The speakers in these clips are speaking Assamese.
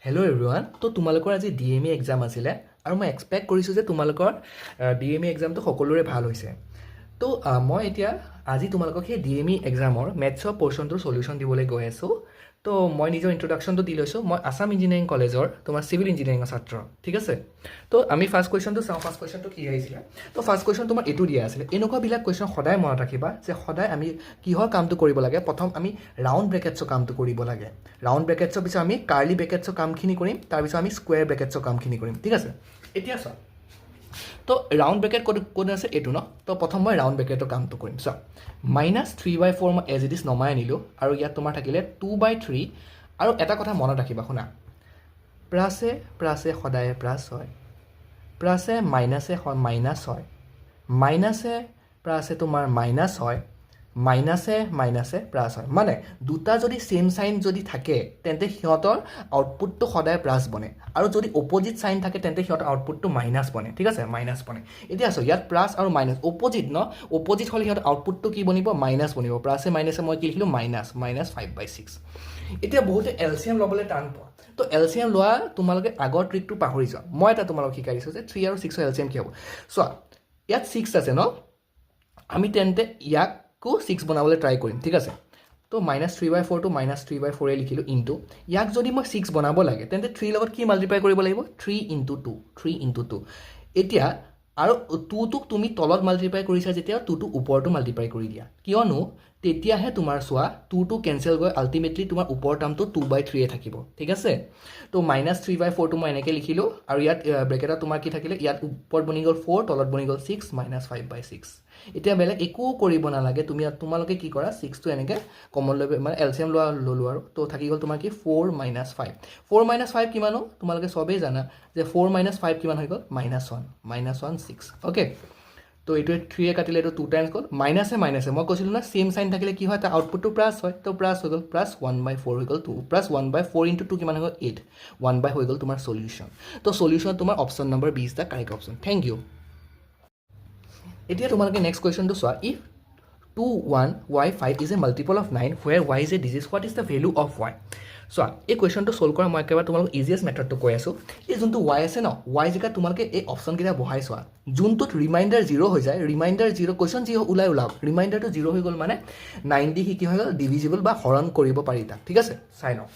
Hello' everyone. তো তোমালোকৰ আজি DME এক্সাম আছিলে আৰু মই এক্সপেক্ট কৰিছোঁ যে তোমালোকৰ DME এক্সামটো সকলোৰে ভাল হৈছে। তো মই এতিয়া আজি তোমালোকক সেই DME এক্সামৰ মেথছৰ পৰ্চনটোৰ চলিউশ্যন দিবলৈ গৈ আছোঁ। তো মই নিজৰ ইন্ট্ৰডাকশ্যনটো দি লৈছোঁ। মই আছাম ইঞ্জিনিয়াৰিং কলেজৰ তোমাৰ চিভিল ইঞ্জিনিয়াৰিঙৰ ছাত্ৰ, ঠিক আছে। তো আমি ফাৰ্ষ্ট কুৱেশ্যনটো চাওঁ। ফাৰ্ষ্ট কুৱেশ্যনটো কি আহিছিলে? তো ফাৰ্ষ্ট কুৱেশ্যন তোমাৰ এইটো দিয়া আছিলে। এনেকুৱাবিলাক কুৱেশ্যন সদায় মনত ৰাখিবা যে সদায় আমি কিহৰ কামটো কৰিব লাগে। প্ৰথম আমি ৰাউণ্ড ব্ৰেকেটছৰ কামটো কৰিব লাগে। ৰাউণ্ড ব্ৰেকেটছৰ পিছত আমি কাৰ্লি ব্ৰেকেটছৰ কামখিনি কৰিম, তাৰপিছত আমি স্কুৱেৰ ব্ৰেকেটছৰ কামখিনি কৰিম, ঠিক আছে। এতিয়া চোৱা, তো ৰাউণ্ড ব্ৰেকেট ক'ত আছে এইটো ন। তো প্ৰথম মই ৰাউণ্ড ব্ৰেকেটৰ কামটো কৰিম। চোৱা, -3/4 মই এজ ইট ইজ নমাই আনিলোঁ আৰু ইয়াত তোমাৰ থাকিলে 2/3। আৰু এটা কথা মনত ৰাখিবা, শুনা, প্লাছে প্লাছে সদায় প্লাছ হয়, প্লাছে মাইনাছে মাইনাছ হয়, মাইনাছে প্লাছে তোমাৰ মাইনাছ হয়, মাইনাছে মাইনাছে প্লাছ হয়। মানে দুটা যদি ছেম চাইন যদি থাকে তেন্তে সিহঁতৰ আউটপুটটো সদায় প্লাছ বনে, আৰু যদি অপজিট চাইন থাকে তেন্তে সিহঁতৰ আউটপুটটো মাইনাছ বনে, ঠিক আছে, মাইনাছ বনে। এতিয়া আছোঁ ইয়াত প্লাছ আৰু মাইনাছ অপজিট ন। অপজিট হ'লে সিহঁতৰ আউটপুটটো কি বনিব? মাইনাছ বনিব। প্লাছে মাইনাছে মই কি লিখিলোঁ? -5/6। এতিয়া বহুতে LCM ল'বলৈ টান পোৱা। তো LCM লোৱা তোমালোকে আগৰ ট্ৰিকটো পাহৰি যোৱা। মই এটা তোমালোকক শিকাই দিছোঁ যে 3 আৰু 6ৰ LCM কি হ'ব। চোৱা, ইয়াত 6 আছে ন, আমি তেন্তে ইয়াকো 6 বনাবলৈ ট্ৰাই কৰিম, ঠিক আছে। তো -3/4 টো -3/4 লিখিলোঁ ইনটু, ইয়াক যদি মই 6 বনাব লাগে তেন্তে 3 লগত কি মাল্টিপ্লাই কৰিব লাগিব? 3 × 2। এতিয়া আৰু 2টোক তুমি তলত মাল্টিপ্লাই কৰিছা যেতিয়া 2টো ওপৰতো মাল্টিপ্লাই কৰি দিয়া, কিয়নো তেতিয়াহে তোমাৰ চোৱা 2টো কেঞ্চেল গৈ আল্টিমেটলি তোমাৰ ওপৰ টাৰ্মটো 2/3 থাকিব, ঠিক আছে। তো -3/4 টো মই এনেকৈ লিখিলোঁ আৰু ইয়াত ব্ৰেকেটত তোমাৰ কি থাকিলে? ইয়াত ওপৰত বনি গ'ল 4, তলত বনি গ'ল 6, -5/6। এতিয়া বেলেগ একো কৰিব নালাগে, তোমালোকে কি কৰা, 6টো এনেকৈ কমন লৈ মানে LCM ল'লোঁ আৰু। তো থাকি গ'ল তোমাৰ কি? 4 - 5। 4 - 5 কিমানো? তোমালোকে চবেই জানা যে 4 - 5 কিমান হৈ গ'ল? -1 6। অ'কে, তো এইটোৱে 3 কাটিলে, এইটো 2 টাইমছ গ'ল। মাইনাছে মাইনাছে মই কৈছিলোঁ না, ছেম চাইন থাকিলে কি হয়? তাৰ আউটপুটটো প্লাছ হয়। তো প্লাছ হৈ গ'ল, +1/4 হৈ গ'ল 2, +1/4 × 2 কিমান হৈ গ'ল? 8। 1/, হৈ গ'ল তোমাৰ চলিউশ্যন। তো চলিউশ্যন তোমাৰ option number B is the correct option. Thank you. এতিয়া তোমালোকে নেক্সট কুৱেশ্যনটো চোৱা। If 21y5 is a multiple of 9 where y is a digit, what is the value of y? চোৱা, এই কুৱেশ্যনটো ছল্ভ কৰা মই একেবাৰে তোমালোক ইজিয়েষ্ট মেথডটো কৈ আছোঁ। এই যোনটো y আছে ন, y জেগাত তোমালোকে এই অপশ্যনকেইটা বহাই চোৱা। যোনটোত ৰিমাইণ্ডাৰ 0 হৈ যায়, ৰিমাইণ্ডাৰ 0, কুৱেশ্যন যি ওলাওক, ৰিমাইণ্ডাৰটো 0 হৈ গ'ল মানে 9 দি কি হৈ গ'ল? ডিভিজিবল বা হৰণ কৰিব পাৰি তাক, ঠিক আছে। চাই লওঁ,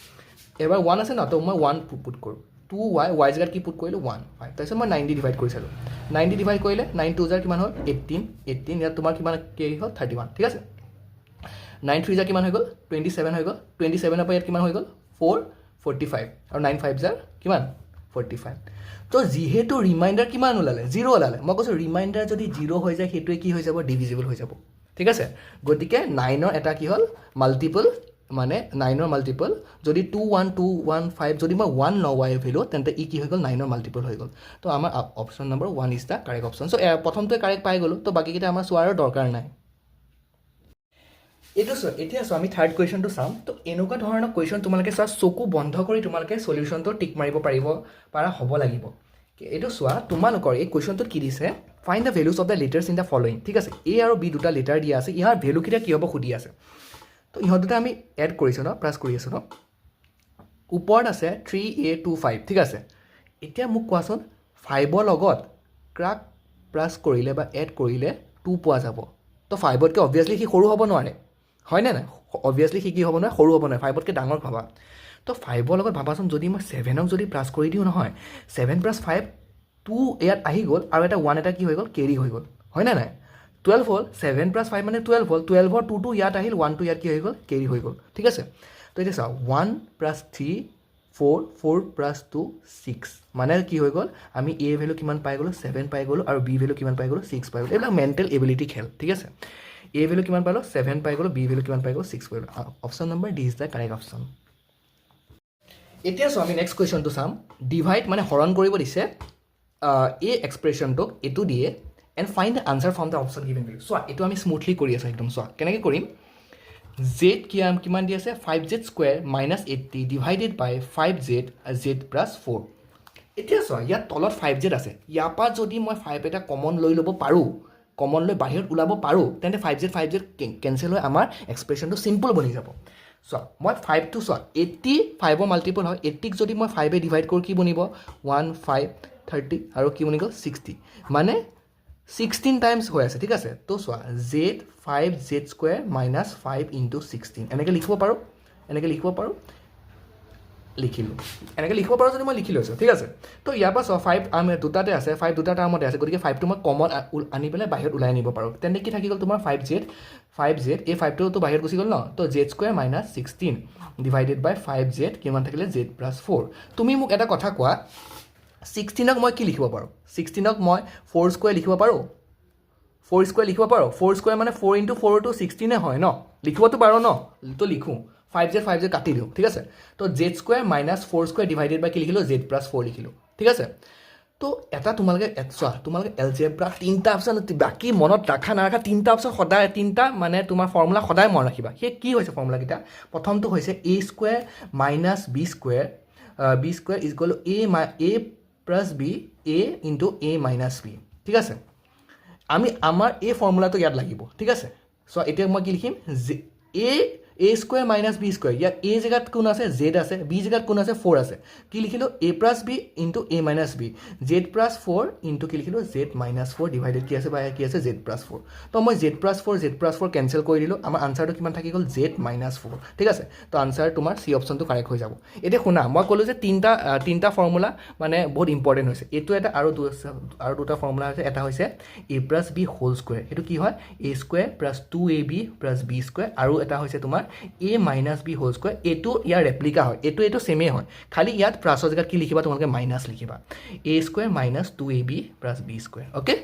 এবাৰ 1 আছে ন, তো মই 1 পুট কৰোঁ। 2y জেগাত কি পুট কৰিলোঁ? 1 5। তাৰপিছত মই 9 দি ডিভাইড কৰি চালোঁ। 9 দি ডিভাইড কৰিলে 9 2 কিমান হ'ল? 18। ইয়াত তোমাৰ কিমান কেৰি হ'ল? 31, ঠিক আছে। 9 3 কিমান হৈ গ'ল? 27 হৈ গ'ল। 27ৰ পৰা ইয়াত কিমান হৈ গ'ল? 4 45, আৰু 9 5 কিমান? 45। তো যিহেতু ৰিমাইণ্ডাৰ কিমান ওলালে? 0 ওলালে। মই কৈছোঁ ৰিমাইণ্ডাৰ যদি 0 হৈ যায় সেইটোৱে কি হৈ যাব? ডিভিজিবল হৈ যাব, ঠিক আছে। গতিকে 9ৰ এটা কি হ'ল? মাল্টিপল, মানে 9ৰ মাল্টিপল যদি 2 1 2 1 5, যদি মই 1 লওঁ y ভেলু, তেন্তে ই কি হৈ গ'ল? 9ৰ মাল্টিপল হৈ গ'ল। তো আমাৰ option number 1 is the correct option. So' প্ৰথমটোৱে কাৰেক্ট পাই গ'লোঁ, তো বাকীকেইটা আমাৰ চোৱাৰ দৰকাৰ নাই। এইটো চোৱা, এতিয়া চোৱা, আমি থাৰ্ড কুৱেশ্যনটো চাম। তো এনেকুৱা ধৰণৰ কুৱেশ্যন তোমালোকে চোৱা, চকু বন্ধ কৰি তোমালোকে চলিউশ্যনটো টিক মাৰিব পাৰা হ'ব লাগিব। এইটো চোৱা, তোমালোকৰ এই কুৱেশ্যনটোত কি দিছে? Find the values of the letters in the following, ঠিক আছে। A আৰু B দুটা লেটাৰ দিয়া আছে, ইয়াৰ ভেলুকেইটা কি হ'ব সুধি আছে। তো ইহঁত দুটা আমি এড কৰিছোঁ ন, প্লাছ কৰি আছোঁ ন। ওপৰত আছে 3a25, ঠিক আছে। এতিয়া মোক কোৱাচোন, 5ৰ লগত ক্ৰাক প্লাছ কৰিলে বা এড কৰিলে 2 পোৱা যাব। তো 5তকৈ অবভিয়াছলি সি সৰু হ'ব নোৱাৰে, হয়নে নাই? অবভিয়াছলি সি কি হ'ব নোৱাৰে? সৰু হ'ব নোৱাৰে, 5তকৈ ডাঙৰ ভাবা। তো 5ৰ লগত ভাবাচোন, যদি মই 7ক যদি প্লাছ কৰি দিওঁ নহয়, 7 + 5 2 ইয়াত আহি গ'ল, আৰু এটা 1 এটা কি হৈ গ'ল? কেৰি হৈ গ'ল, হয়নে নাই? 12 হ'ল। 7 + 5 মানে 12 হ'ল। 12ৰ 2টো ইয়াত আহিল, 1টো ইয়াত কি হৈ গ'ল? কেৰি হৈ গ'ল, ঠিক আছে। তো এতিয়া চাওঁ, 1 + 3 4, 4 + 2 6, মানে কি হৈ গ'ল? আমি A ভেলু কিমান পাই গ'লোঁ? 7 পাই গ'লোঁ, আৰু B ভেলু কিমান পাই গ'লোঁ? 6 পাই গ'লোঁ। এইবিলাক মেণ্টেল এবিলিটি খেল, ঠিক আছে। A ভেলু কিমান পালোঁ? 7 পাই গ'লোঁ। B ভেলু কিমান পাই গ'লোঁ? 6 পাই গ'লোঁ। Option number D is the correct option. এতিয়া চোৱা, আমি নেক্সট কুৱেশ্যনটো চাম। ডিভাইড মানে হৰণ কৰিব দিছে এই এক্সপ্ৰেশ্যনটোক এইটো দিয়ে, and find the answer from the option given value. চোৱা, এইটো আমি স্মুথলি কৰি আছোঁ একদম। চোৱা কেনেকৈ কৰিম। জেড কিমান দি আছে? 5z² - 80 ডিভাইডেড বাই 5z z + 4। এতিয়া চোৱা, ইয়াত তলত 5z আছে। ইয়াৰ পৰা যদি মই 5 এটা কমন লৈ ল'ব পাৰোঁ, কমন লৈ বাহিৰত ওলাব পাৰোঁ, তেন্তে 5z কেঞ্চেল হৈ আমাৰ এক্সপ্ৰেশ্যনটো চিম্পল বনি যাব। চোৱা মই 5টো চোৱা 85ৰ মাল্টিপল হয় 80ক যদি মই 5এ ডিভাইড কৰোঁ কি বনিব 1 5 30 আৰু কি বনি গ'ল 60 মানে 16 টাইমছ হৈ আছে ঠিক আছে তো চোৱা z5z² মাইনাছ 5 ইনটু 16 এনেকৈ লিখিব পাৰোঁ লিখিলোঁ এনেকৈ লিখিব পাৰোঁ যদি মই লিখি লৈছোঁ ঠিক আছে তো ইয়াৰ পৰা চোৱা 5 দুটাতে আছে 5 দুটা টাৰ্মতে আছে গতিকে 5টো মই কমন আনি পেলাই বাহিৰত ওলাই আনিব পাৰোঁ তেন্তে কি থাকি গ'ল তোমাৰ 5z এই 5টোতো বাহিৰত গুচি গ'ল ন তো z² মাইনাছ 16 ডিভাইডেড বাই 5z কিমান থাকিলে z প্লাছ 4 তুমি মোক এটা কথা কোৱা 16ক মই কি লিখিব পাৰোঁ 16ক মই 4² লিখিব পাৰোঁ 4² লিখিব পাৰোঁ 4² মানে 4 ইনটু 4 টো 16 হয় ন লিখিবতো পাৰোঁ ন তো লিখোঁ 5z কাটি দিওঁ ঠিক আছে তো z² মাইনাছ 4² ডিভাইডেড বাই কি লিখিলোঁ z প্লাছ 4 লিখিলোঁ ঠিক আছে তো এটা তোমালোকে চোৱা তোমালোকে এলজেব্ৰা 3টা অপশ্যন বাকী মনত ৰাখা নাৰাখা 3টা অপশ্যন সদায় 3টা মানে তোমাৰ ফৰ্মুলা সদায় মনত ৰাখিবা সেই কি হৈছে ফৰ্মুলাকেইটা প্ৰথমটো হৈছে a² minus b² is equal two a plus b a into a minus b ঠিক আছে আমাৰ এই ফৰ্মুলাটো ইয়াত লাগিব ঠিক আছে চ' এতিয়া মই কি লিখিম a² মাইনাছ b² ইয়াত a জেগাত কোন আছে z আছে b জেগাত কোন আছে 4 আছে কি লিখিলোঁ a plus b into a minus b z plus 4 into কি লিখিলোঁ z মাইনাছ 4 ডিভাইডেড কি আছে বা কি আছে z প্লাছ 4 তো মই z প্লাছ 4 কেঞ্চেল কৰি দিলোঁ আমাৰ আনচাৰটো কিমান থাকি গ'ল z মাইনাছ 4 ঠিক আছে তো আনচাৰ তোমাৰ চি অপশ্যনটো কাৰেক্ট হৈ যাব এতিয়া শুনা মই ক'লোঁ যে তিনিটা ফৰ্মুলা মানে বহুত ইম্পৰ্টেণ্ট হৈছে এইটো এটা আৰু দুটা ফৰ্মুলা হৈছে এটা হৈছে a plus b whole square সেইটো কি হয় a² plus 2ab plus b² আৰু এটা হৈছে তোমাৰ a minus b whole square এইটো ইয়াৰ ৰেপ্লিকা হয় এইটো ছেমেই হয় খালি ইয়াত প্লাছৰ জেগাত কি লিখিবা তোমালোকে মাইনাছ লিখিবা a² minus 2ab plus b² okay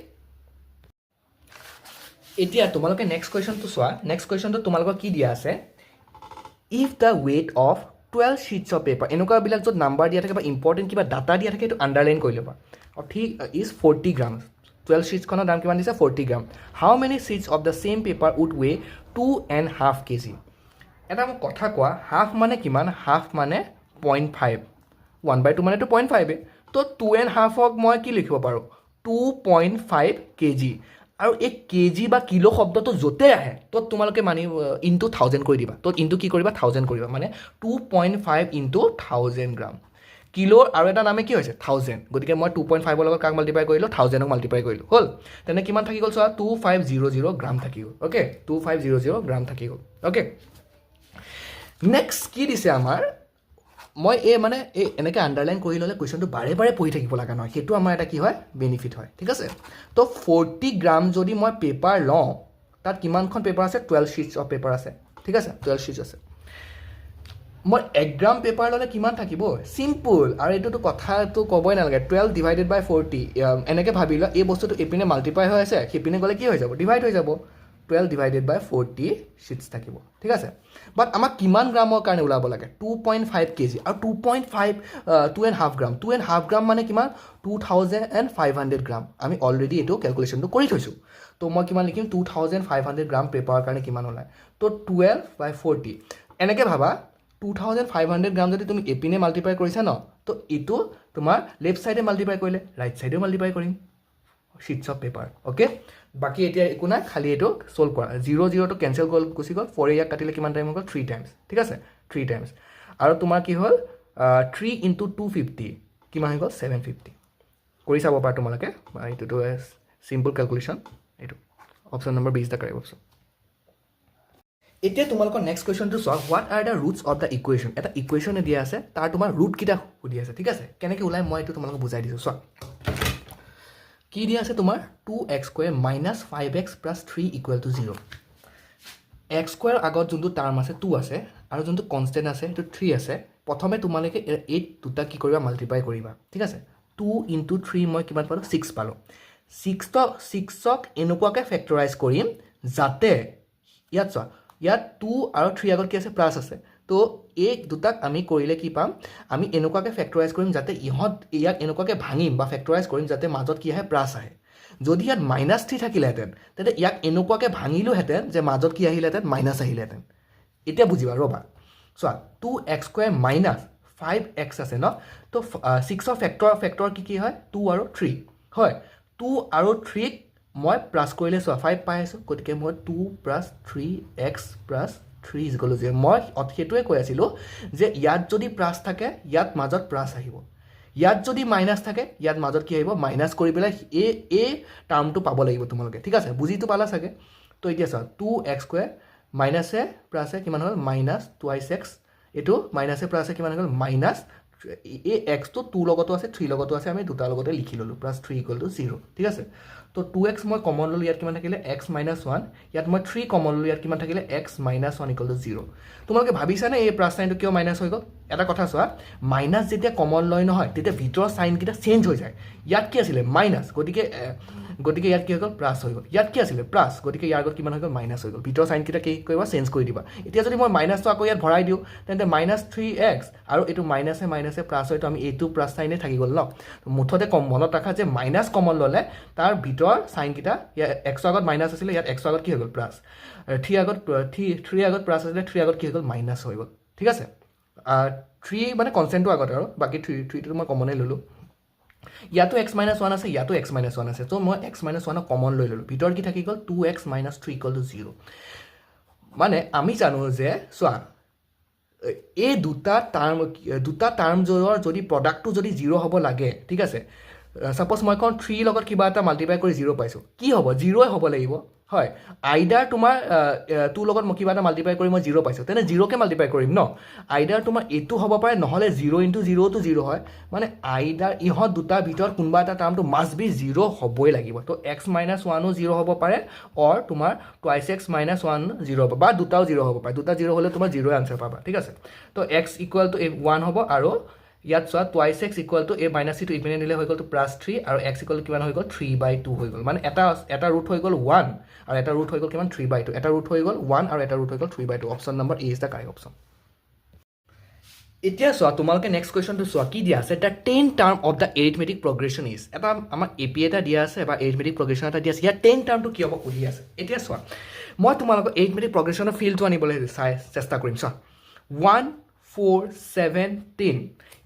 এতিয়া তোমালোকে নেক্সট কুৱেশ্যনটো চোৱা নেক্সট কুৱেশ্যনটো তোমালোকৰ কি দিয়া আছে if the weight of 12 sheets of paper এনেকুৱাবিলাক য'ত নাম্বাৰ দিয়া থাকে বা ইম্পৰ্টেণ্ট কিবা ডাটা দিয়া থাকে এইটো আণ্ডাৰলাইন কৰি ল'বা ঠিক ইজ 40 গ্ৰাম 12 शीट्सখনৰ দাম কিমান দিছে 40 gram how many sheets of the same paper would weigh 2.5 kg এটা মোক কথা কোৱা হাফ মানে কিমান হাফ মানে 0.5 1/2 মানেতো 0.5 তো 2.5ক মই কি লিখিব পাৰোঁ 2.5 kg আৰু এই কেজি বা কিলো শব্দটো য'তে আহে তো তোমালোকে মানি ইনটু 1000 কৰি দিবা তো ইনটু কি কৰিবা 1000 কৰিবা মানে 2.5 ইনটু 1000 গ্ৰাম কিলোৰ আৰু এটা নামে কি হৈছে 1000 গতিকে মই 2.5ৰ লগত কাক মাল্টিপ্লাই কৰিলোঁ 1000ক মাল্টিপ্লাই কৰিলোঁ হ'ল তেনে কিমান থাকি গ'ল চোৱা 2500 গ্ৰাম থাকি গ'ল অ'কে 2500 গ্ৰাম থাকি গ'ল অ'কে নেক্সট কি দিছে আমাৰ মই মানে এনেকৈ আণ্ডাৰলাইন কৰি ল'লে কুৱেশ্যনটো বাৰে বাৰে পঢ়ি থাকিব লগা নহয় সেইটো আমাৰ এটা কি হয় বেনিফিট হয় ঠিক আছে তো 40 গ্ৰাম যদি মই পেপাৰ লওঁ তাত কিমানখন পেপাৰ আছে 12 शीट्स অফ পেপাৰ আছে ঠিক আছে 12 शीट्स আছে মই 1 গ্ৰাম পেপাৰ ল'লে কিমান থাকিব চিম্পল আৰু এইটোতো কথাটো ক'বই নালাগে 12 ডিভাইডেড বাই 40 এনেকৈ ভাবি লোৱা এই বস্তুটো এইপিনে মাল্টিপ্লাই হৈ আছে সেইপিনে গ'লে কি হৈ যাব ডিভাইড হৈ যাব 12 ডিভাইডেড বাই 40 शीट्स থাকিব ঠিক আছে বাট আমাক কিমান গ্ৰামৰ কাৰণে ওলাব লাগে 2.5 kg আৰু 2.5 গ্ৰাম 2.5 গ্ৰাম মানে কিমান 2500 গ্ৰাম আমি অলৰেডি এইটো কেলকুলেশ্যনটো কৰি থৈছোঁ তো মই কিমান লিখিম 2500 গ্ৰাম পেপাৰৰ কাৰণে কিমান ওলায় তো 12/40 এনেকৈ ভাবা 2500 গ্ৰাম যদি তুমি এপিনে মাল্টিপ্লাই কৰিছা ন তো এইটো তোমাৰ লেফ্ট ছাইডে মাল্টিপ্লাই কৰিলে ৰাইট ছাইডেও মাল্টিপ্লাই কৰিম शीट्स অফ পেপাৰ অ'কে বাকী এতিয়া একো নাই খালি এইটো ছল্ভ কৰা 0 কেঞ্চেল গ'ল গুচি গ'ল 4 ইয়াক কাটিলে কিমান টাইম হৈ গ'ল 3 টাইমছ ঠিক আছে 3 টাইমছ আৰু তোমাৰ কি হ'ল 3 ইনটু 250 কিমান হৈ গ'ল 750 কৰি চাব পাৰা তোমালোকে এইটোতো চিম্পল কেলকুলেশ্যন এইটো অপশ্যন নম্বৰ 20 দা কাৰেক্ট অপশ্যন এতিয়া তোমালোকৰ নেক্সট কুৱেশ্যনটো চোৱা what are the routes of the equation এটা ইকুৱেশ্যনে দিয়া আছে তাৰ তোমাৰ ৰুটকেইটা সুধি আছে ঠিক আছে কেনেকৈ ওলাই মই এইটো তোমালোকক বুজাই দিছোঁ চোৱা কি দিয়া আছে তোমাৰ 2x² minus 5x plus 3 equal two 0 x² আগত যোনটো টাৰ্ম আছে 2 আছে আৰু যোনটো কনষ্টেণ্ট আছে সেইটো 3 আছে প্ৰথমে তোমালোকে এই দুটা কি কৰিবা মাল্টিপ্লাই কৰিবা ঠিক আছে 2 ইনটু 3 মই কিমান পালোঁ 6 পালোঁ 6ক এনেকুৱাকৈ ফেক্টৰাইজ কৰিম যাতে ইয়াত চোৱা ইয়াত 2 আৰু 3 আগত কি আছে প্লাছ আছে তো এই দুটাক আমি কৰিলে কি পাম আমি এনেকুৱাকৈ ফেক্টৰাইজ কৰিম যাতে ইয়াক এনেকুৱাকৈ ভাঙিম বা ফেক্টৰাইজ কৰিম যাতে মাজত কি আহে প্লাছ আহে যদি ইয়াত -3 থাকিলেহেঁতেন তেন্তে ইয়াক এনেকুৱাকৈ ভাঙিলোহেঁতেন যে মাজত কি আহিলেহেঁতেন মাইনাছ আহিলেহেঁতেন এতিয়া বুজিবা ৰ'বা চোৱা 2x² মাইনাছ 5x আছে ন তো 6ৰ ফেক্টৰ কি হয় 2 আৰু 3 হয় 2 আৰু 3ক মই প্লাছ কৰিলে চোৱা 5 পাই আছোঁ গতিকে মই 2 + 3x + 3 ইজ ইকুৱেল টু 0 মই সেইটোৱে কৈ আছিলোঁ যে ইয়াত যদি প্লাছ থাকে ইয়াত মাজত প্লাছ আহিব ইয়াত যদি মাইনাছ থাকে ইয়াত মাজত কি আহিব মাইনাছ কৰি পেলাই এই টাৰ্মটো পাব লাগিব তোমালোকে ঠিক আছে বুজিটো পালা চাগে তো এতিয়া চোৱা 2x² মাইনাছে প্লাছে কিমান হ'ল মাইনাছ 2x এইটো মাইনাছে প্লাছে কিমান হৈ গ'ল মাইনাছ এই এক্সটো 2 লগতো আছে 3 লগতো আছে আমি দুটাৰ লগতে লিখি ল'লোঁ প্লাছ 3 ইকুৱেল টু 0 ঠিক আছে তো 2x মই কমন ল'লোঁ ইয়াত কিমান থাকিলে x মাইনাছ 1 ইয়াত মই 3 কমন ল'লোঁ ইয়াত কিমান থাকিলে x মাইনাছ 1 ইকুৱেল টু 0 তোমালোকে ভাবিছানে এই প্লাছ চাইনটো কিয় মাইনাছ হৈ গ'ল এটা কথা চোৱা মাইনাছ যেতিয়া কমন লয় নহয় তেতিয়া ভিতৰৰ চাইনকেইটা চেঞ্জ হৈ যায় ইয়াত কি আছিলে মাইনাছ গতিকে ইয়াত কি হৈ গ'ল প্লাছ হৈ গ'ল ইয়াত কি আছিলে প্লাছ গতিকে ইয়াৰ আগত কিমান হৈ গ'ল মাইনাছ হৈ গ'ল ভিতৰৰ চাইনকেইটা কি কৰিবা চেঞ্জ কৰি দিবা এতিয়া যদি মই মাইনাছটো আকৌ ইয়াত ভৰাই দিওঁ তেন্তে মাইনাছ 3x আৰু এইটো মাইনাছে প্লাছ হয়তো আমি এইটো প্লাছ চাইনে থাকি গ'ল ন মুঠতে মনত ৰাখা যে মাইনাছ কমন ল'লে তাৰ ভিতৰ চাইনকেইটা এক্সৰ আগত মাইনাছ আছিলে ইয়াত এক্সৰ আগত কি হৈ গ'ল প্লাছ 3 আগত প্লাছ আছিলে 3 আগত কি হৈ গ'ল মাইনাছ হৈ গ'ল ঠিক আছে 3 মানে কনষ্টেণ্টটো আগত আৰু বাকী 3টো মই কমনে ল'লোঁ ইয়াতো x মাইনাছ 1 আছে ইয়াতো x মাইনাছ 1 আছে তো মই x মাইনাছ 1 কমন লৈ ল'লোঁ ভিতৰত কি থাকি গ'ল 2x মাইনাছ 3 ইকুৱেল টু 0 মানে আমি জানো যে চোৱা এই দুটা টাৰ্মযোৰৰ যদি প্ৰডাক্টটো যদি 0 হ'ব লাগে ঠিক আছে সাপোজ মই কওঁ 3 লগত কিবা এটা মাল্টিপ্লাই কৰি 0 পাইছোঁ কি হ'ব 0 হ'ব লাগিব হয় আইডাৰ তোমাৰ 2 লগত মই কিবা এটা মাল্টিপ্লাই কৰি মই 0 পাইছোঁ তেনে 0কে মাল্টিপ্লাই কৰিম ন আইডাৰ তোমাৰ এইটো হ'ব পাৰে নহ'লে 0 ইনটু 0 টো 0 হয় মানে আইডাৰ ইহঁত দুটাৰ ভিতৰত কোনোবা এটা টাৰ্মটো মাষ্ট বি 0 হ'বই লাগিব তো x মাইনাছ 1ও 0 হ'ব পাৰে অৰ তোমাৰ টুৱাইছ x মাইনাছ 1 0 হ'ব বা দুটাও 0 হ'ব পাৰে দুটা 0 হ'লে তোমাৰ 0 আনচাৰ পাবা ঠিক আছে তো x ইকুৱেল টু 1 হ'ব আৰু ইয়াত চোৱা টুৱাইছ x ইকুৱেল টু এই মাইনাছ চিটো ইপিনে নিলে হৈ গ'ল টু প্লাছ 3 আৰু x ইকুৱেল কিমান হৈ গ'ল 3/2 হৈ গ'ল মানে এটা ৰুট হৈ গ'ল 1 আৰু এটা ৰুট হৈ গ'ল কিমান 3/2 এটা ৰুট হৈ গ'ল 1 আৰু এটা ৰুট হৈ গ'ল 3/2 option number A is the correct option এতিয়া চোৱা তোমালোকে নেক্সট কুৱেশ্যনটো চোৱা কি দিয়া আছে the 10 term of the arithmetic progression is এটা আমাৰ এপি এটা দিয়া আছে বা এৰিথমেটিক প্ৰগ্ৰেশ্যন এটা দিয়া আছে ইয়াত 10 টাৰ্মটো কি হ'ব সুধি আছে এতিয়া চোৱা মই তোমালোকক এৰিথমেটিক প্ৰগ্ৰেশ্যনৰ ফিল্ডটো আনিবলৈ চেষ্টা কৰিম চোৱা 1 4 7 10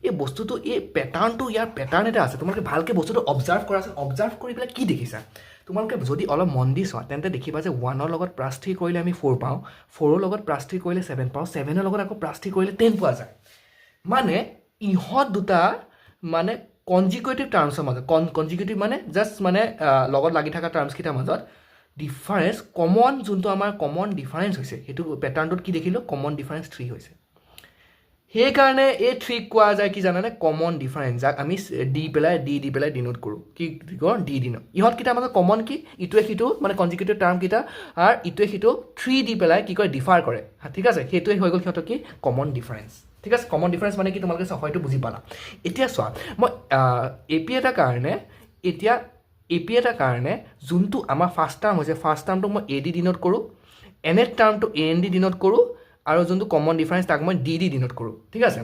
এই বস্তুটো এই পেটাৰ্ণটো ইয়াৰ পেটাৰ্ণ এটা আছে তোমালোকে ভালকৈ বস্তুটো অবজাৰ্ভ কৰাচোন অবজাৰ্ভ কৰি পেলাই কি দেখিছা তোমালোকে যদি অলপ মন দি চোৱা তেন্তে দেখিবা যে 1ৰ লগত প্লাছ 3 কৰিলে আমি 4 পাওঁ 4ৰ লগত প্লাছ 3 কৰিলে 7 পাওঁ 7ৰ লগত আকৌ প্লাছ 3 কৰিলে 10 পোৱা যায় মানে ইহঁত দুটা মানে কনজিকিউটিভ টাৰ্মছৰ মাজত কনজিকিউটিভ মানে জাষ্ট মানে লগত লাগি থকা টাৰ্মছকেইটাৰ মাজত ডিফাৰেঞ্চ কমন যোনটো আমাৰ কমন ডিফাৰেঞ্চ হৈছে সেইটো পেটাৰ্ণটোত কি দেখিলোঁ কমন ডিফাৰেঞ্চ 3 হৈছে সেইকাৰণে এই 3 কোৱা যায় কি জানানে কমন ডিফাৰেঞ্চ যাক আমি দি পেলাই ডিনোট কৰোঁ কি কওঁ ডি ডিনোট ইহঁতকেইটাৰ মাজত কমন কি ইটোৱে সিটো মানে কনজিকিউটিভ টাৰ্মকেইটা আৰু ইটোৱে সিটো 3 দি পেলাই কি কয় ডিফাৰ কৰে ঠিক আছে সেইটোৱে হৈ গ'ল সিহঁতৰ কি কমন ডিফাৰেঞ্চ ঠিক আছে কমন ডিফাৰেঞ্চ মানে কি তোমালোকে হয়তো বুজি পালা এতিয়া চোৱা মই এপি এটাৰ কাৰণে যোনটো আমাৰ ফাৰ্ষ্ট টাৰ্ম হৈছে ফাৰ্ষ্ট টাৰ্মটো মই এ ডি ডিনোট কৰোঁ এনেট টাৰ্মটো এ এন ডি ডিনোট কৰোঁ আৰু যোনটো কমন ডিফাৰেঞ্চ তাক মই ডি ডিনোট কৰোঁ ঠিক আছে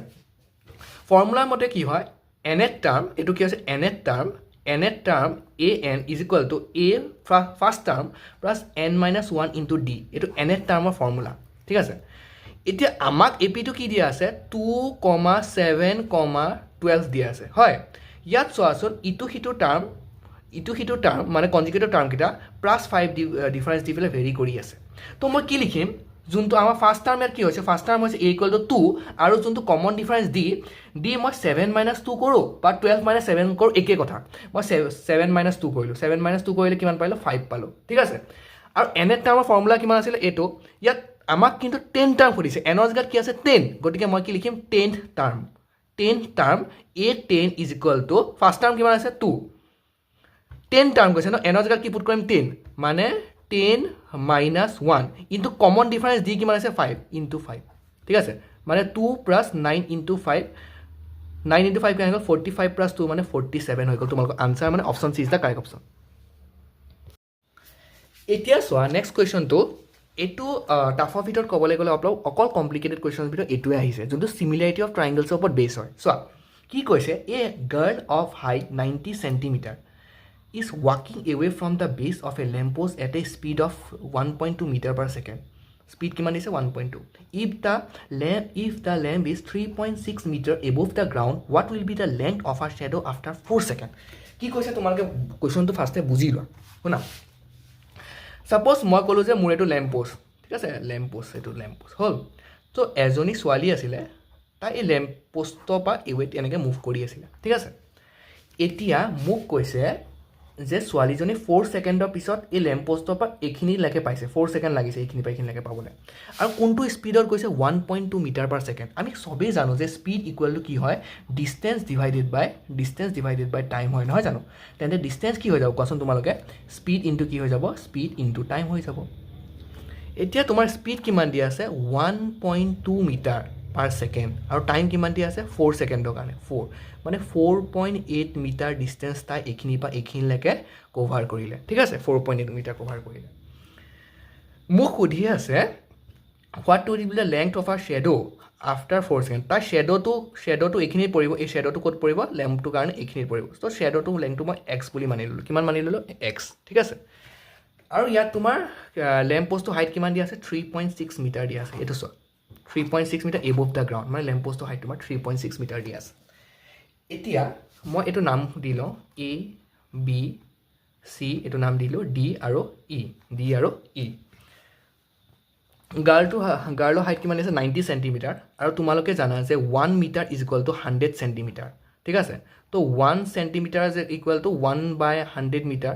ফৰ্মুলাৰ মতে কি হয় এনেট টাৰ্ম এইটো কি আছে এনেট term A N is equal two A first term plus N minus 1 into D এইটো এনেট টাৰ্মৰ ফৰ্মুলা ঠিক আছে এতিয়া আমাক এপিটো কি দিয়া আছে 2,7,12 দিয়া আছে হয় ইয়াত চোৱাচোন ইটো সিটো টাৰ্ম মানে কনজিকিউটিভ টাৰ্মকেইটা প্লাছ 5 ডিফাৰেঞ্চ দি পেলাই ভেৰি কৰি আছে তো মই কি লিখিম যোনটো আমাৰ ফাৰ্ষ্ট টাৰ্ম ইয়াত কি হৈছে ফাৰ্ষ্ট টাৰ্ম হৈছে এ ইকুৱেল টু 2 আৰু যোনটো কমন ডিফাৰেঞ্চ ডি মই 7 মাইনাছ 2 কৰোঁ বা 12 মাইনাছ 7 কৰোঁ একেই কথা মই 7 মাইনাছ 2 কৰিলোঁ 7 মাইনাছ 2 কৰিলে কিমান পালোঁ 5 পালোঁ ঠিক আছে আৰু এনেট টাৰ্মৰ ফৰ্মুলা কিমান আছিলে এইটো ইয়াত আমাক কিন্তু 10 টাৰ্ম সুধিছে এনৰ জেগাত কি আছে 10 গতিকে মই কি লিখিম 10th term A 10 is equal two first term কিমান আছে 2 10 টাৰ্ম কৈছে ন এনৰ জেগাত কি পুট কৰিম 10 মানে 10 minus 1 into common difference D কিমান আছে 5 ইনটু 5 ঠিক আছে মানে 2 প্লাছ 9 ইনটু 5 9 ইনটু 5 কিমান হৈ গ'ল 45 প্লাছ 2 মানে 47 হৈ গ'ল তোমালোকৰ আনচাৰ মানে option C is the correct option এতিয়া চোৱা নেক্সট কুৱেশ্যনটো এইটো টাফৰ ভিতৰত ক'বলৈ গ'লে অকল কমপ্লিকেটেড কুৱেশ্যনৰ ভিতৰত এইটোৱে আহিছে যোনটো চিমিলাৰিটি অফ ট্ৰাইংগলছৰ ওপৰত বেছ হয় চোৱা কি কৈছে a girl of height 90 centimetre is walking away from the base of a lamppost at a speed of 1.2 meter per second. Speed কিমান দিছে 1.2. If the lamp is 3.6 meter above the ground, what will be the length of her shadow after 4 seconds? কি কৈছে তোমালোকে কুৱেশ্যনটো ফাৰ্ষ্টে বুজি লোৱা শুনা সাপোজ মই ক'লোঁ যে মোৰ এইটো লেম্প পোষ্ট ঠিক আছে লেম্প পোষ্ট এইটো লেম্প পোষ্ট হ'ল তো এজনী ছোৱালী আছিলে তাই এই লেম্প পোষ্টৰ পৰা ৱেইট এনেকৈ মুভ কৰি আছিলে ঠিক আছে এতিয়া মোক কৈছে যে ছোৱালীজনী 4 ছেকেণ্ডৰ পিছত এই লেম্প পোষ্টৰ পৰা এইখিনিলৈকে পাইছে 4 ছেকেণ্ড লাগিছে এইখিনি পৰা এইখিনিলৈকে পাবলৈ আৰু কোনটো স্পীডত গৈছে 1.2 মিটাৰ পাৰ ছেকেণ্ড আমি চবেই জানো যে স্পীড ইকুৱেল টু কি হয় ডিষ্টেঞ্চ ডিভাইডেড বাই টাইম হয় নহয় জানো তেন্তে ডিষ্টেঞ্চ কি হৈ যাব কোৱাচোন তোমালোকে স্পীড ইনটু কি হৈ যাব স্পীড ইনটু টাইম হৈ যাব এতিয়া তোমাৰ স্পীড কিমান দিয়া আছে 1.2 মিটাৰ পাৰ ছেকেণ্ড আৰু টাইম কিমান দিয়া আছে 4 ছেকেণ্ডৰ কাৰণে 4 মানে 4.8 মিটাৰ ডিষ্টেঞ্চ তাই এইখিনিৰ পৰা এইখিনিলৈকে কভাৰ কৰিলে ঠিক আছে 4.8 মিটাৰ কভাৰ কৰিলে মোক সুধি আছে what two B the length of R shadow after 4 second তাৰ শ্বেডোটো এইখিনিত পৰিব এই শ্বেডোটো ক'ত পৰিব লেম্পটোৰ কাৰণে এইখিনিত পৰিব ত' শ্বেডোটো লেংথটো মই এক্স বুলি মানি ল'লোঁ কিমান মানি ল'লোঁ এক্স ঠিক আছে আৰু ইয়াত তোমাৰ লেম্প পোষ্টটো হাইট কিমান দিয়া আছে 3.6 মিটাৰ দিয়া আছে এইটো চোৱা 3.6 মিটাৰ এবভ দ্য গ্ৰাউণ্ড মানে লেম্প পোষ্টটো হাইট তোমাৰ 3.6 মিটাৰ দিয়া আছে এতিয়া মই এইটো নাম দি লওঁ এ বি চি এইটো নাম দিলোঁ ডি আৰু ই গাৰ্লৰ হাইট কিমান আছে 90 চেণ্টিমিটাৰ আৰু তোমালোকে জানা যে 1 metre is equal to 100 centimetre ঠিক আছে তো 1 centimetre is equal to 1/100 metre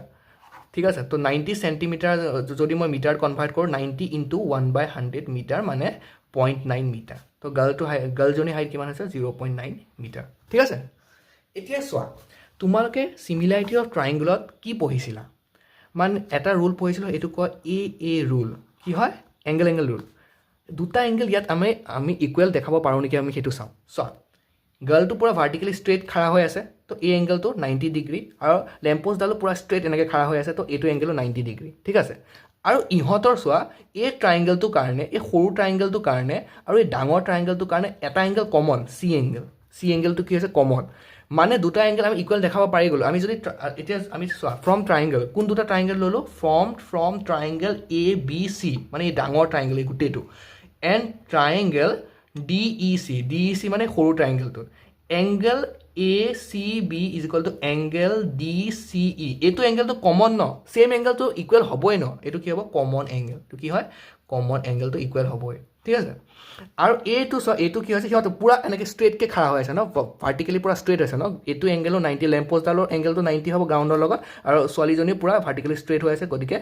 ঠিক আছে তো 90 চেণ্টিমিটাৰ যদি মই মিটাৰ কনভাৰ্ট কৰোঁ 90 ইনটু 1/100 মিটাৰ মানে 0.9 মিটাৰ তো গাৰ্লজনী হাইট কিমান আছে 0.9 মিটাৰ ঠিক আছে এতিয়া চোৱা তোমালোকে চিমিলাৰিটি অফ ট্ৰাইংগুলত কি পঢ়িছিলা মানে এটা ৰুল পঢ়িছিলোঁ এইটো কয় এ ৰুল কি হয় এংগেল ৰুল দুটা এংগেল ইয়াত আমি ইকুৱেল দেখাব পাৰোঁ নেকি আমি সেইটো চাওঁ চোৱা গাৰ্লটো পূৰা ভাৰ্টিকেলি ষ্ট্ৰেইট খাৰা হৈ আছে তো এই এংগেলটো 90 ডিগ্ৰী আৰু লেম্পপোষ্টডালো পূৰা ষ্ট্ৰেইট এনেকৈ খাৰা হৈ আছে তো এইটো এংগেলো 90 ডিগ্ৰী ঠিক আছে আৰু ইহঁতৰ চোৱা এই ট্ৰাইংগেলটোৰ কাৰণে এই সৰু ট্ৰাইংগেলটোৰ কাৰণে আৰু এই ডাঙৰ ট্ৰাইংগেলটোৰ কাৰণে এটা এংগেল কমন চি এংগেলটো কি হৈছে কমন মানে দুটা এংগেল আমি ইকুৱেল দেখাব পাৰি গ'লোঁ আমি যদি এতিয়া আমি চোৱা ফ্ৰম ট্ৰাইংগেল কোন দুটা ট্ৰাইংগেল ল'লোঁ from triangle A B C মানে এই ডাঙৰ ট্ৰাইংগেল এই গোটেইটো and triangle D E C মানে সৰু ট্ৰাইংগেলটোত angle A C B is equal to angle D C E এইটো এংগেলটো কমন ন ছেইম এংগেলটো ইকুৱেল হ'বই ন এইটো কি হ'ব কমন এংগেলটো কি হয় কমন এংগেলটো ইকুৱেল হ'বই ঠিক আছে আৰু এইটো চোৱা এইটো কি হৈছে সিহঁতে পূৰা এনেকৈ ষ্ট্ৰেইটকৈ খাৰা হৈ আছে ন ভাৰ্টিকেলি পূৰা ষ্ট্ৰেইট হৈছে ন এইটো এংগেলো 90 লেম্পপোষ্টডালৰ এংগেলটো 90 হ'ব গ্ৰাউণ্ডৰ লগত আৰু ছোৱালীজনী পূৰা ভাৰ্টিকেলি ষ্ট্ৰেইট হৈ আছে গতিকে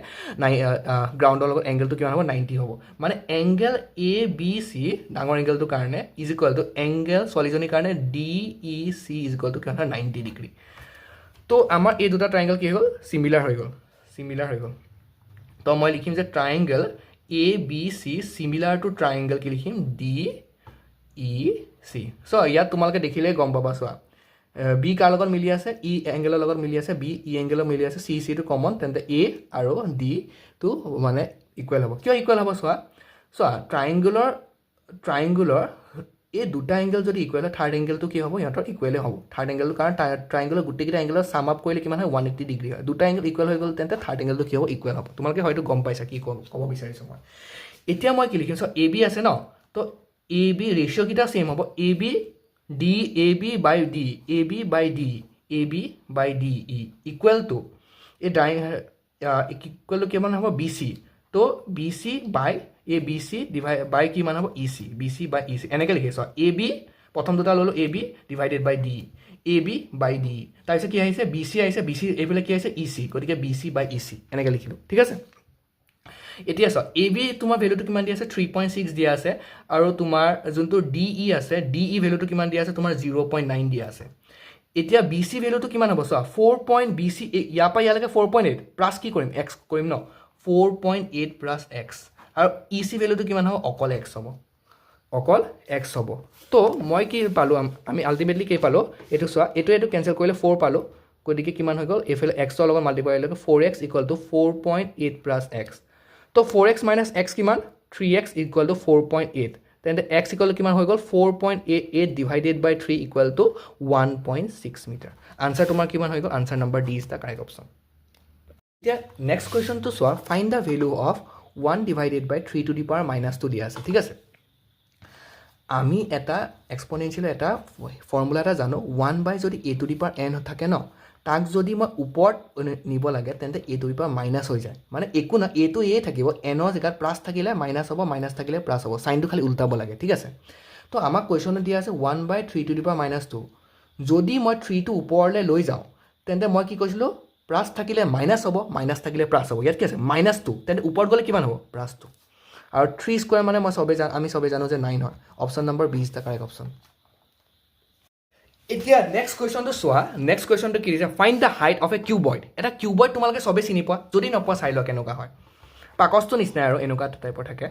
গ্ৰাউণ্ডৰ লগত এংগেলটো কিমান হ'ব 90 হ'ব মানে এংগেল এ বি চি ডাঙৰ এংগেলটোৰ কাৰণে ইজ ইকুৱেল টু এংগেল ছোৱালীজনীৰ কাৰণে D E C is equal to কিমান হয় 90 ডিগ্ৰী তো আমাৰ এই দুটা ট্ৰাইংগেল কি হৈ গ'ল চিমিলাৰ হৈ গ'ল তো মই লিখিম যে triangle A B C similar to triangle কি লিখিম ডি ই চি চ' ইয়াত তোমালোকে দেখিলে গম পাবা চোৱা বি কাৰ লগত মিলি আছে ই এংগেলৰ লগত মিলি আছে বি ই এংগেলত মিলি আছে চিটো কমন তেন্তে এ আৰু ডিটো মানে ইকুৱেল হ'ব কিয় ইকুৱেল হ'ব চোৱা ট্ৰাইংগুলৰ এই দুটা এংগেল যদি ইকুৱেল হয় থাৰ্ড এংগেলটো কি হ'ব সিহঁতৰ ইকুৱেলে হ'ব থাৰ্ড এংগেলটো কাৰণ ট্ৰাইংগেলৰ গোটেইকেইটা এংগেলৰ চাম আপ কৰিলে কিমান হয় 180 ডিগ্ৰী হয় দুটা এংগেল ইকুৱেল হৈ গ'ল তেন্তে থাৰ্ড এংগেলটো কি হ'ব ইকুৱেল হ'ব তোমালোকে হয়তো গম পাইছা কি ক'ব বিচাৰিছোঁ মই এতিয়া মই কি লিখিম চ' এ বি আছে ন তো এ বি ৰেচিঅ'কেইটা ছেইম হ'ব A B by D E equal to এই ইকুৱেল টু কিমান হ'ব বি চি তো B C by A B C by কিমান হ'ব E C B C by E C এনেকৈ লিখে চোৱা এ বি প্ৰথম দুটা ল'লোঁ A B divided by D A B by D তাৰপিছত কি আহিছে বি চি আহিছে বি চি এইফালে কি আহিছে ই চি গতিকে B C by E C এনেকৈ লিখিলোঁ ঠিক আছে এতিয়া চোৱা এ বি তোমাৰ ভেলুটো কিমান দিয়া আছে 3.6 দিয়া আছে আৰু তোমাৰ যোনটো ডি ই আছে ডি ই ভেলুটো কিমান দিয়া আছে তোমাৰ 0.9 দিয়া আছে এতিয়া বি চি ভেলুটো কিমান হ'ব চোৱা 4. বি চি ইয়াৰ পৰা ইয়ালৈকে 4.8 প্লাছ কি কৰিম এক্স কৰিম ন 4.8 প্লাছ এক্স আৰু ই চি ভেলুটো কিমান হ'ব অকল এক্স হ'ব তো মই কি পালোঁ আমি আল্টিমেটলি কি পালোঁ এইটো চোৱা এইটো কেঞ্চেল কৰিলে 4 পালোঁ গতিকে কিমান হৈ গ'ল এইফালে এক্সৰ লগত মাল্টিপ্লাই কৰিলে 4x equal to 4.8 plus x তো 4x মাইনাছ এক্স কিমান 3x ইকুৱেল টু 4.8 তেন্তে এক্স ইকুৱেল টু কিমান হৈ গ'ল 4.88 divided by 3 equal to 1.6 metre answer তোমাৰ কিমান হৈ গ'ল answer number D is the correct option এতিয়া নেক্সট কুৱেশ্যনটো চোৱা find the value of 1 divided by 3 to the power -2 দিয়া আছে ঠিক আছে আমি এটা এক্সপনেনচিয়েল এটা ফৰ্মুলা এটা জানো 1 বাই যদি a two the power n থাকে ন তাক যদি মই ওপৰত নিব লাগে তেন্তে a two the power minus হৈ যায় মানে একো না a টো a থাকিব n ৰ জেগাত প্লাছ থাকিলে মাইনাছ হ'ব মাইনাছ থাকিলে প্লাছ হ'ব চাইনটো খালি উল্টাব লাগে ঠিক আছে তো আমাক কুৱেশ্যনত দিয়া আছে 1 বাই 3 টু দি পাৱাৰ মাইনাছ 2 যদি মই 3 টো ওপৰলৈ লৈ যাওঁ তেন্তে মই কি কৈছিলোঁ প্লাছ থাকিলে মাইনাছ হ'ব মাইনাছ থাকিলে প্লাছ হ'ব ইয়াত কি আছে মাইনাছ 2 তেন্তে ওপৰত গ'লে কিমান হ'ব প্লাছ 2 আৰু 3 স্কোৱাৰ মানে আমি চবেই জানো যে 9 হয় option number B is the correct option এতিয়া নেক্সট কুৱেশ্যনটো চোৱা নেক্সট কুৱেশ্যনটো কি দিছে find the height of a cuboid এটা কিউবইড তোমালোকে চবেই চিনি পোৱা যদি নোপোৱা চাই লোৱা কেনেকুৱা হয় পাকচটো নিচিনাই আৰু এনেকুৱা টাইপৰ থাকে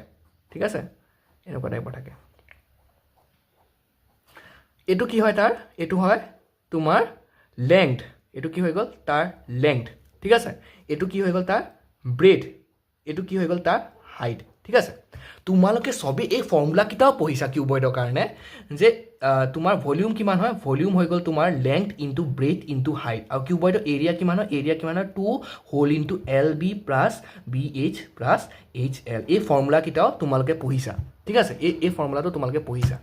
ঠিক আছে এনেকুৱা টাইপৰ থাকে এইটো কি হয় তাৰ এইটো হয় তোমাৰ লেংথ এইটো কি হৈ গ'ল তাৰ লেংথ ঠিক আছে এইটো কি হৈ গ'ল তাৰ ব্ৰেড এইটো কি হৈ গ'ল তাৰ হাইট ঠিক আছে তোমালোকে সবেই এই ফৰ্মুলা কিটাও পঢ়িছা কিউবইডৰ কাৰণে যে তোমাৰ ভলিউম কিমান হয় ভলিউম হৈ গ'ল তোমাৰ length into breadth into height আৰু কিউবইডৰ এৰিয়া কিমান হয় 2 whole into L B plus B H plus H L এই ফৰ্মুলা কিটাও তোমালোকে পঢ়িছা ঠিক আছে এই ফৰ্মুলাটো তোমালোকে পঢ়িছা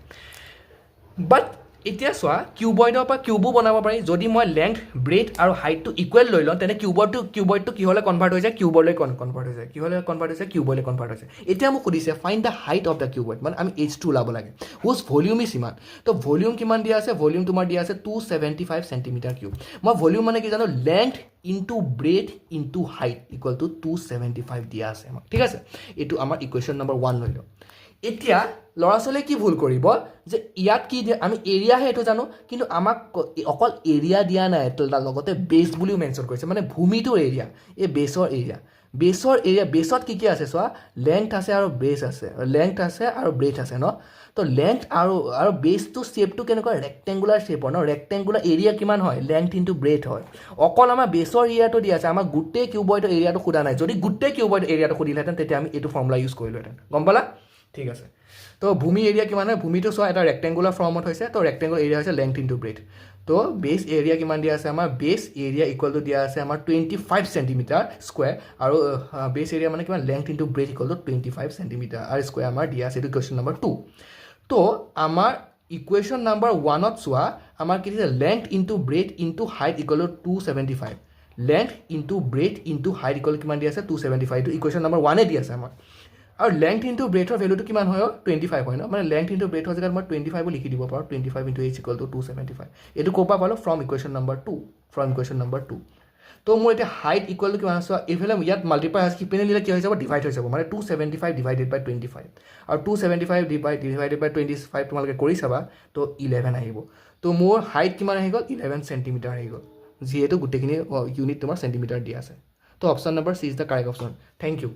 বাট এতিয়া চোৱা কিউবইডৰ পৰা কিউবো বনাব পাৰি যদি মই লেংথ ব্ৰেড আৰু হাইটটো ইকুৱেল লৈ লওঁ তেনে কিউবইডটো কিহলৈ কনভাৰ্ট হৈ যায় কিউবলৈ কনভাৰ্ট হৈ যায় কিহলৈ কনভাৰ্ট হৈছে কিউবলৈ কনভাৰ্ট হৈছে এতিয়া মোক সুধিছে find the height of the cuboid মানে আমি এইচটো ওলাব লাগে হুজ ভলিউম ইজ ইমান তো ভলিউম কিমান দিয়া আছে ভলিউম তোমাৰ দিয়া আছে 275 চেণ্টিমিটাৰ কিউব মই ভলিউম মানে কি জানো length into breadth into height equal to 275 দিয়া আছে আমাক ঠিক আছে এইটো আমাৰ ইকুৱেশ্যন নম্বৰ 1 লৈ লওঁ এতিয়া ল'ৰা ছোৱালীয়ে কি ভুল কৰিব যে ইয়াত কি দিয়ে আমি এৰিয়াহে এইটো জানো কিন্তু আমাক অকল এৰিয়া দিয়া নাই তাৰ লগতে বেছ বুলিও মেনশ্যন কৰিছে মানে ভূমিটোৰ এৰিয়া এই বেছৰ এৰিয়া বেছত কি কি আছে চোৱা লেংথ আছে আৰু বেছ আছে লেংথ আছে আৰু ব্ৰেথ আছে ন তো লেংথ আৰু বেছটো শ্বেপটো কেনেকুৱা ৰেক্টেংগুলাৰ শ্বেপৰ ন ৰেক্টেংগুলাৰ এৰিয়া কিমান হয় লেংথ ইনটু ব্ৰেথ হয় অকল আমাৰ বেছৰ এৰিয়াটো দিয়া আছে আমাৰ গোটেই কিউবইডৰ এৰিয়াটো সোধা নাই যদি গোটেই কিউবইডৰ এৰিয়াটো সুধিলেহেঁতেন তেতিয়া আমি এইটো ফৰ্মুলা ইউজ কৰিলোহেঁতেন গম পালা ঠিক আছে তো ভূমি এৰিয়া কিমান হয় ভূমিটো চোৱা এটা ৰেক্টেংগুলাৰ ফৰ্মত হৈছে তো ৰেক্টেংগুলাৰ এৰিয়া হৈছে লেংথ ইনটু ব্ৰেথ তো বেছ এৰিয়া কিমান দিয়া আছে আমাৰ বেছ এৰিয়া ইকুৱেল টু দিয়া আছে আমাৰ 25 চেণ্টিমিটাৰ স্কুৱেৰ আৰু বেছ এৰিয়া মানে কিমান length into breath equal to 25 centimetre আৰু স্কুৱেৰ আমাৰ দিয়া আছে এইটো কুৱেশ্যন নম্বৰ 2 তো আমাৰ ইকুৱেশ্যন নম্বৰ 1ত চোৱা আমাৰ কি দিছে length into breath into height equal to 275 length into breath into height equal কিমান দিয়া আছে 275 এইটো ইকুৱেশ্যন নম্বৰ 1 দিয়া আছে আমাৰ আৰু লেংথ ইনটু ব্ৰেথৰ ভেলুটো কিমান হয় 25 হয় ন মানে লেংথ ইনটু ব্ৰেথৰ জেগাত মই 25 লিখি দিব পাৰোঁ 25 ইনটু এইচ ইকুৱেল টু 275 এইটো ক'ৰ পৰা পালোঁ ফ্ৰম ইকুৱেশ্যন নম্বৰ 2 তো মোৰ এতিয়া হাইট ইকুৱেল টু কিমান আছে এইফালে ইয়াত মাল্টিপ্লাই আছে সিপিনে দিলে কি হৈ যাব ডিভাইড হৈ যাব মানে 275 ডিভাইডেড বাই 25 আৰু 275 ডিভাইডেড বাই 25 তোমালোকে কৰি চাবা তো 11 আহিব তো মোৰ হাইট কিমান আহি গ'ল 11 চেণ্টিমিটাৰ আহি গ'ল যিহেতু গোটেইখিনি ইউনিট তোমাৰ চেণ্টিমিটাৰ দিয়া আছে তো option number C is the correct option thank U